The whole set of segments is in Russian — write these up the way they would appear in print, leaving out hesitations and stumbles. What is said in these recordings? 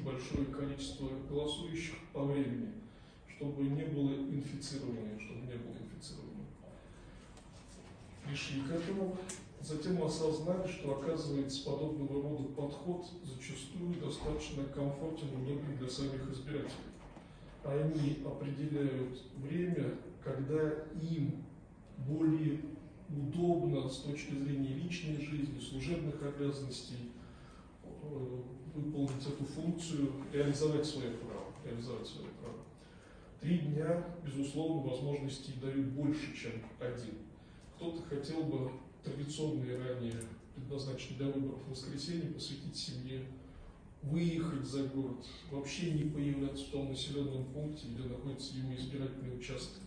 большое количество голосующих по времени, чтобы не было инфицирования, Пришли к этому, затем осознали, что, оказывается, подобного рода подход зачастую достаточно комфортен и удобен для самих избирателей. Они определяют время, когда им более удобно с точки зрения личной жизни, служебных обязанностей выполнить эту функцию, реализовать свое право. 3 дня, безусловно, возможностей дают больше, чем 1. Кто-то хотел бы традиционные ранее предназначенные для выборов в воскресенье посвятить семье, выехать за город, вообще не появляться в том населенном пункте, где находится его избирательный участок,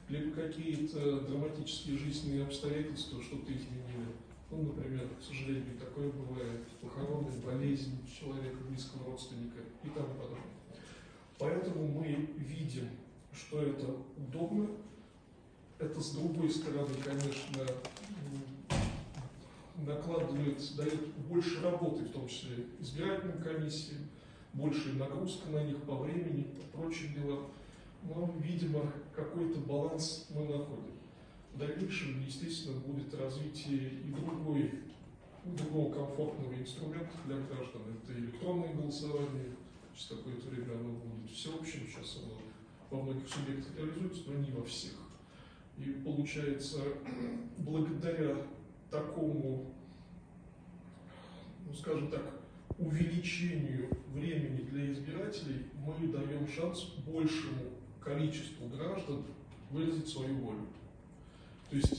либо какие-то драматические жизненные обстоятельства что-то изменили. Ну, например, к сожалению, такое бывает, похороны, болезнь человека, близкого родственника и тому подобное. Поэтому мы видим, что это удобно. Это, с другой стороны, конечно, дает больше работы, в том числе избирательным комиссиям, большая нагрузка на них по времени, по прочим делам. Но, видимо, какой-то баланс мы находим. В дальнейшем, естественно, будет развитие и другого комфортного инструмента для граждан. Это электронное голосование. Через какое-то время оно будет всеобщим. Сейчас оно во многих субъектах реализуется, но не во всех. И получается, благодаря такому, ну, скажем так, увеличению времени для избирателей, мы даем шанс большему количеству граждан выразить свою волю. То есть